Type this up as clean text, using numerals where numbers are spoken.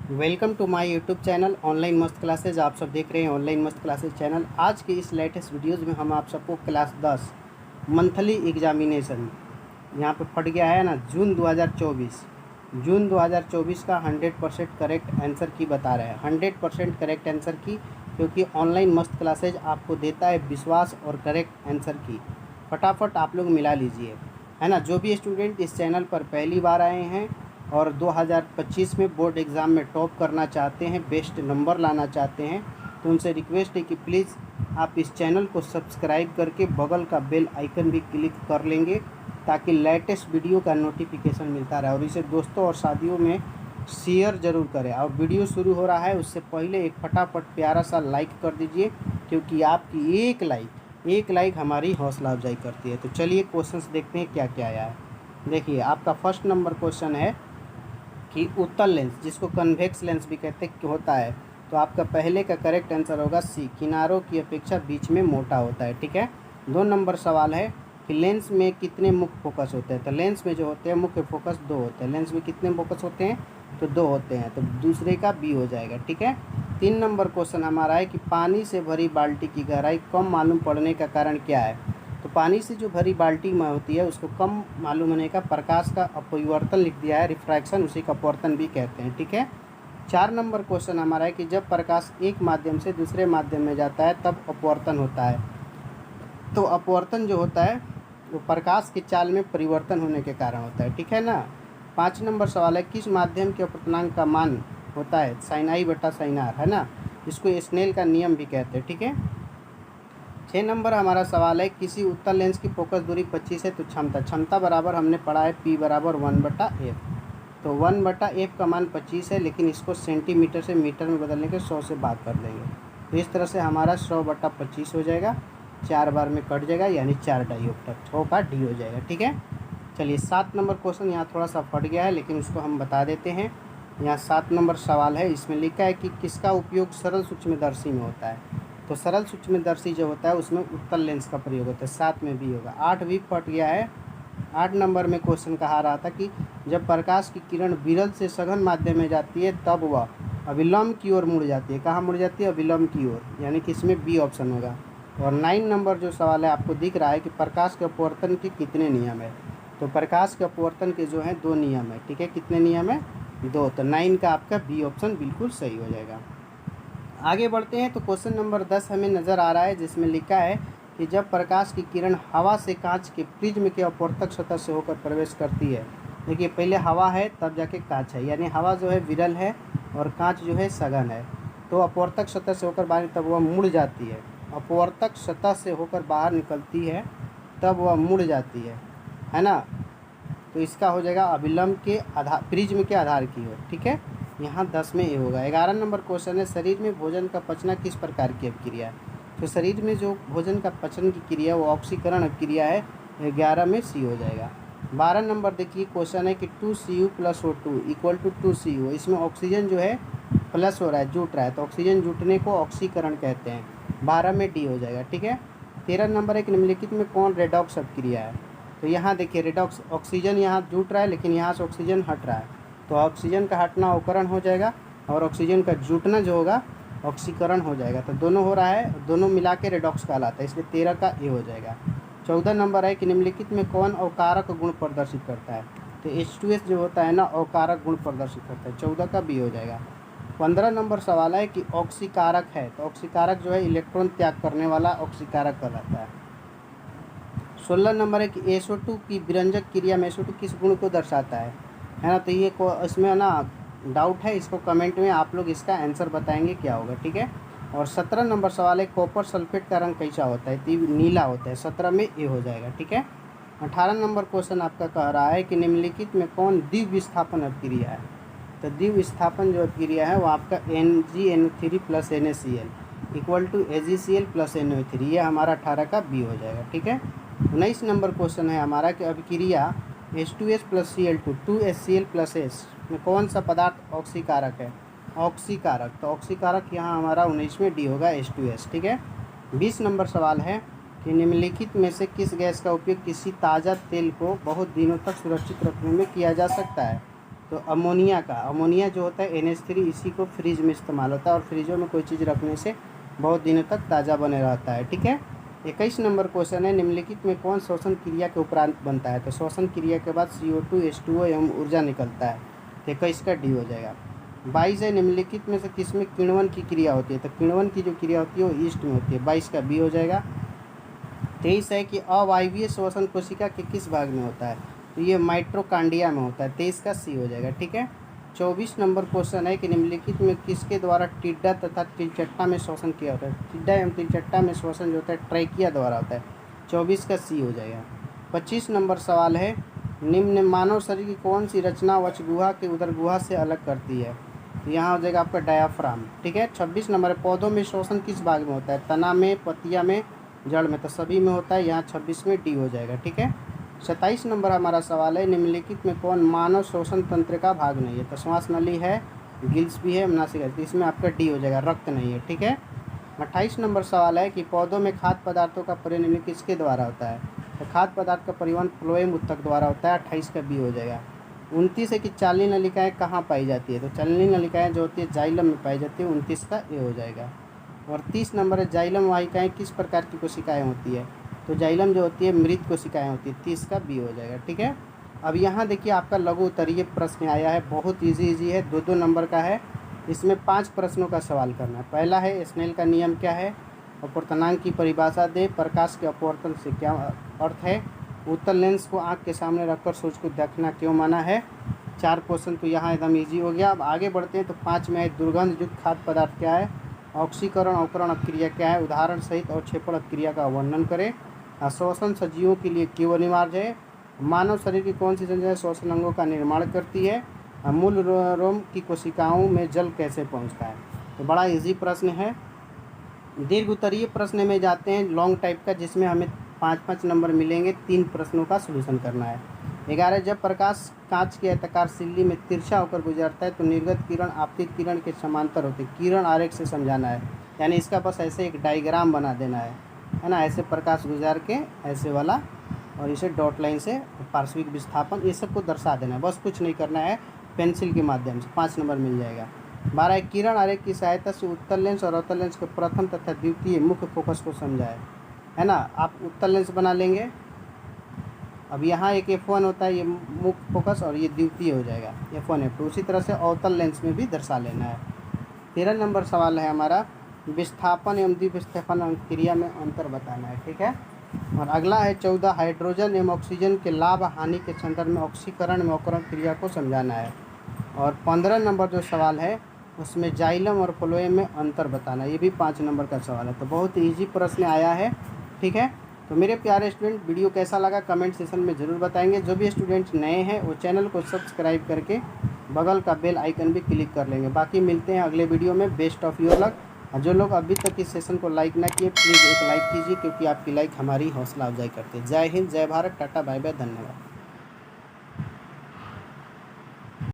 Welcome to my YouTube channel online मस्त classes. आप सब देख रहे हैं ऑनलाइन मस्त क्लासेज चैनल। आज के इस लेटेस्ट वीडियोज़ में हम आप सबको क्लास 10 मंथली एग्जामिनेशन यहाँ पे फट गया है ना, जून 2024 का 100% करेक्ट आंसर की बता रहे हैं। 100% करेक्ट आंसर की, क्योंकि ऑनलाइन मस्त क्लासेज आपको देता है विश्वास और करेक्ट आंसर की। फटाफट आप लोग मिला लीजिए, है ना। जो भी स्टूडेंट इस चैनल पर पहली बार आए हैं और 2025 में बोर्ड एग्ज़ाम में टॉप करना चाहते हैं, बेस्ट नंबर लाना चाहते हैं, तो उनसे रिक्वेस्ट है कि प्लीज़ आप इस चैनल को सब्सक्राइब करके बगल का बेल आइकन भी क्लिक कर लेंगे, ताकि लेटेस्ट वीडियो का नोटिफिकेशन मिलता रहे। और इसे दोस्तों और शादियों में शेयर ज़रूर करें। और वीडियो शुरू हो रहा है उससे पहले एक फटाफट प्यारा सा लाइक कर दीजिए, क्योंकि आपकी एक लाइक हमारी हौसला अफजाई करती है। तो चलिए क्वेश्चंस देखते हैं क्या क्या आया है। देखिए, आपका फर्स्ट नंबर क्वेश्चन है कि उत्तल लेंस, जिसको कन्वेक्स लेंस भी कहते होता है, तो आपका पहले का करेक्ट आंसर होगा सी, किनारों की अपेक्षा बीच में मोटा होता है। ठीक है। 2 नंबर सवाल है कि लेंस में कितने मुख्य फोकस होते हैं। तो लेंस में जो होते हैं मुख्य फोकस 2 होते हैं। लेंस में कितने फोकस होते हैं, तो 2 होते हैं, तो दूसरे का बी हो जाएगा। ठीक है। 3 नंबर क्वेश्चन हमारा है कि पानी से भरी बाल्टी की गहराई कम मालूम पड़ने का कारण क्या है। तो पानी से जो भरी बाल्टी में होती है उसको कम मालूम होने का प्रकाश का अपवर्तन लिख दिया है, रिफ्रैक्शन, उसी का अपवर्तन भी कहते हैं। ठीक है। 4 नंबर क्वेश्चन हमारा है कि जब प्रकाश एक माध्यम से दूसरे माध्यम में जाता है तब अपवर्तन होता है। तो अपवर्तन जो होता है वो प्रकाश की चाल में परिवर्तन होने के कारण होता है। ठीक है ना। 5 नंबर सवाल है किस माध्यम के अपवर्तनांक का मान होता है, साइन आई बटा साइन आर, है ना। इसको स्नेल का नियम भी कहते हैं। ठीक है। 6 नंबर हमारा सवाल है किसी उत्तल लेंस की फोकस दूरी 25 है, तो क्षमता बराबर हमने पढ़ा है P बराबर 1/f। तो 1/f का मान 25 है, लेकिन इसको सेंटीमीटर से मीटर में बदलने के 100 से भाग कर देंगे। तो इस तरह से हमारा 100/25 हो जाएगा, 4 बार में कट जाएगा, यानी 4 डाइऑप्टर, 6 का डी हो जाएगा। ठीक है। चलिए 7 नंबर क्वेश्चन यहाँ थोड़ा सा फट गया है, लेकिन उसको हम बता देते हैं। यहाँ 7 नंबर सवाल है, इसमें लिखा है कि किसका उपयोग सरल सूक्ष्मदर्शी में होता है। तो सरल सूक्ष्मदर्शी जो होता है उसमें उत्तल लेंस का प्रयोग होता है। 7 में भी होगा। 8 भी फट गया है। 8 नंबर में क्वेश्चन कहा रहा था कि जब प्रकाश की किरण विरल से सघन माध्यम में जाती है तब वह अभिलंब की ओर मुड़ जाती है। कहाँ मुड़ जाती है, अभिलंब की ओर, यानी कि इसमें बी ऑप्शन होगा। और 9 नंबर जो सवाल है आपको दिख रहा है कि प्रकाश के अपवर्तन के कितने नियम है। तो प्रकाश के अपवर्तन के जो हैं 2 नियम है। ठीक है। कितने नियम है, 2। तो 9 का आपका बी ऑप्शन बिल्कुल सही हो जाएगा। आगे बढ़ते हैं तो क्वेश्चन नंबर 10 हमें नज़र आ रहा है, जिसमें लिखा है कि जब प्रकाश की किरण हवा से कांच के प्रिज्म के अपवर्तक सतह से होकर प्रवेश करती है। देखिए, पहले हवा है तब जाके कांच है, यानी हवा जो है विरल है और कांच जो है सघन है। तो अपवर्तक सतह से होकर बाहर तब वह मुड़ जाती है। अपवर्तक सतह से होकर बाहर निकलती है तब वह मुड़ जाती है ना। तो इसका हो जाएगा अभिलंब के आधार, प्रिज्म के आधार की ओर। ठीक है। यहाँ 10 में ये होगा। 11 नंबर क्वेश्चन है शरीर में भोजन का पचना किस प्रकार की अभिक्रिया है। तो शरीर में जो भोजन का पचन की क्रिया है वो ऑक्सीकरण अभिक्रिया है। 11 में सी हो जाएगा। 12 नंबर देखिए क्वेश्चन है कि 2Cu + O2 = 2Cu। इसमें ऑक्सीजन जो है प्लस हो रहा है, जुट रहा है, तो ऑक्सीजन जुटने को ऑक्सीकरण कहते हैं। 12 में डी हो जाएगा। ठीक है। 13 नंबर है कि निम्नलिखित में कौन रेडॉक्स अभिक्रिया है। तो यहाँ देखिए रेडॉक्स, ऑक्सीजन यहाँ जुट रहा है लेकिन यहाँ से ऑक्सीजन हट रहा है, तो ऑक्सीजन का हटना अवकरण हो जाएगा और ऑक्सीजन का जुटना जो होगा ऑक्सीकरण हो जाएगा। तो दोनों हो रहा है, दोनों मिला के रेडॉक्स कहलाता है, इसलिए 13 का ए हो जाएगा। 14 नंबर है कि निम्नलिखित में कौन अवकारक गुण प्रदर्शित करता है। तो H2S जो होता है ना, अवकारक गुण प्रदर्शित करता है। 14 का बी हो जाएगा। 15 नंबर सवाल है कि ऑक्सीकारक है। तो ऑक्सीकारक जो है इलेक्ट्रॉन त्याग करने वाला ऑक्सीकारक कहलाता है। 16 नंबर है कि SO2 की विरंजक क्रिया में SO2 किस गुण को दर्शाता है ना। तो ये इसमें ना डाउट है, इसको कमेंट में आप लोग इसका आंसर बताएंगे क्या होगा। ठीक है। और 17 नंबर सवाल है कॉपर सल्फेट का रंग कैसा होता है। तो नीला होता है। 17 में ए हो जाएगा। ठीक है। 18 नंबर क्वेश्चन आपका कह रहा है कि निम्नलिखित में कौन द्विव विस्थापन अभिक्रिया है। तो द्विव विस्थापन जो अभिक्रिया है वो आपका NgNO3 + NaCl = AgCl + NO3, ये हमारा 18 का बी हो जाएगा। ठीक है। 19 नंबर क्वेश्चन है हमारा कि अभिक्रिया H2S + Cl2 2HCl + S में कौन सा पदार्थ ऑक्सीकारक है। ऑक्सीकारक, तो ऑक्सीकारक यहाँ हमारा 19 में डी होगा, H2S। ठीक है। 20 नंबर सवाल है कि निम्नलिखित में से किस गैस का उपयोग किसी ताज़ा तेल को बहुत दिनों तक सुरक्षित रखने में किया जा सकता है। तो अमोनिया जो होता है NH3, इसी को फ्रिज में इस्तेमाल होता है और फ्रिजों में कोई चीज़ रखने से बहुत दिनों तक ताज़ा बने रहता है। ठीक है। 21 नंबर क्वेश्चन है, निम्नलिखित में कौन श्वसन क्रिया के उपरांत बनता है? तो श्वसन क्रिया के बाद CO2 H2O एवं ऊर्जा निकलता है। तो 21 का डी हो जाएगा। 22 है, निम्नलिखित में से किसमें किण्वन की क्रिया होती है? तो किण्वन की जो क्रिया होती है वो ईस्ट में होती है। 22 का बी हो जाएगा। 23 है कि अवायवीय श्वसन कोशिका के किस भाग में होता है? तो ये माइट्रोकांडिया में होता है। 23 का सी हो जाएगा। ठीक है। 24 नंबर क्वेश्चन है कि निम्नलिखित में किसके द्वारा टिड्डा तथा तिलचट्टा में श्वसन किया होता है? टिड्डा एवं तिलचट्टा में श्वसन जो होता है ट्रैकिया द्वारा होता है। 24 का सी हो जाएगा। 25 नंबर सवाल है, निम्न मानव शरीर की कौन सी रचना वक्षगुहा के उदर गुहा से अलग करती है? तो यहाँ हो जाएगा आपका डायाफ्राम। ठीक है। 26 नंबर है, पौधों में श्वसन किस भाग में होता है? तना में, पत्तियाँ में, जड़ में? तो सभी में होता है। यहाँ 26 में डी हो जाएगा। ठीक है। 27 नंबर हमारा सवाल है, निम्नलिखित में कौन मानव श्वसन तंत्र का भाग नहीं है? तो श्वास नली है, गिल्स भी है, नासिका। तो इसमें आपका डी हो जाएगा, रक्त नहीं है। ठीक है। 28 नंबर सवाल है कि पौधों में खाद्य पदार्थों का परिवहन किसके द्वारा होता है? तो खाद्य पदार्थ का परिवहन फ्लोएम ऊतक द्वारा होता है। 28 का बी हो जाएगा। 29 है कि चालनी नलिकाएँ कहाँ पाई जाती है? तो चालनी नलिकाएँ जो होती है जाइलम में पाई जाती है। 29 का ए हो जाएगा। और 30 नंबर है, जाइलम वाहिकाएँ किस प्रकार की कोशिकाएँ होती है? तो जाइलम जो होती है मृत कोशिकाएँ होती है। 30 का बी हो जाएगा। ठीक है। अब यहाँ देखिए आपका लघु उत्तरीय प्रश्न आया है, बहुत इजी है, 2-2 नंबर का है। इसमें 5 प्रश्नों का सवाल करना है। पहला है, स्नेल का नियम क्या है? अपवर्तनांक की परिभाषा दे। प्रकाश के अपवर्तन से क्या अर्थ है? उत्तल लेंस को आँख के सामने रखकर सूर्य को देखना क्यों मना है? 4 क्वेश्चन तो यहाँ एकदम ईजी हो गया। अब आगे बढ़ते हैं। तो 5 में है, दुर्गंध युक्त खाद्य पदार्थ क्या है? ऑक्सीकरण अवकरण अभिक्रिया क्या है? उदाहरण सहित और क्षेपण अभिक्रिया का वर्णन करें। श्वसन सजीवों के लिए क्यों अनिवार्य है? मानव शरीर की कौन सी संरचना श्वसन अंगों का निर्माण करती है? मूल रोम की कोशिकाओं में जल कैसे पहुंचता है? तो बड़ा इजी प्रश्न है। दीर्घ उत्तरीय प्रश्न में जाते हैं, लॉन्ग टाइप का, जिसमें हमें 5-5 नंबर मिलेंगे। 3 प्रश्नों का सलूशन करना है। 11, जब प्रकाश कांच के आयताकार सिल्ली में तिरछा होकर गुजरता है तो निर्गत किरण आपतित किरण के समांतर होते हैं। किरण आरेख से समझाना है, यानी इसका बस ऐसे एक डायग्राम बना देना है ना? ऐसे प्रकाश गुजार के ऐसे वाला, और इसे डॉट लाइन से पार्श्विक विस्थापन, ये सब को दर्शा देना है। बस कुछ नहीं करना है, पेंसिल के माध्यम से 5 नंबर मिल जाएगा। 12, किरण आरेख की सहायता से उत्तल लेंस और अवतल लेंस के प्रथम तथा द्वितीय मुख्य फोकस को समझाए, है ना? आप उत्तल लेंस बना लेंगे। अब यहाँ एक F1 होता है, ये मुख्य फोकस, और ये द्वितीय हो जाएगा F1 F2। उसी तरह से अवतल लेंस में भी दर्शा लेना है। 13 नंबर सवाल है हमारा, विस्थापन एवं द्विविस्थापन क्रिया में अंतर बताना है। ठीक है। और अगला है 14, हाइड्रोजन एवं ऑक्सीजन के लाभ हानि के संदर्भ में ऑक्सीकरण में अवकरण क्रिया को समझाना है। और 15 नंबर जो सवाल है उसमें जाइलम और फ्लोएम में अंतर बताना है। ये भी 5 नंबर का सवाल है। तो बहुत ईजी प्रश्न आया है। ठीक है। तो मेरे प्यारे स्टूडेंट, वीडियो कैसा लगा कमेंट सेशन में ज़रूर बताएंगे। जो भी स्टूडेंट नए हैं वो चैनल को सब्सक्राइब करके बगल का बेल आइकन भी क्लिक कर लेंगे। बाकी मिलते हैं अगले वीडियो में। Best of your luck. और जो लोग अभी तक इस सेशन को लाइक ना किए, प्लीज़ एक लाइक कीजिए, क्योंकि आपकी लाइक हमारी हौसला अफजाई करती है। जय हिंद, जय भारत, टाटा, बाय बाय, धन्यवाद।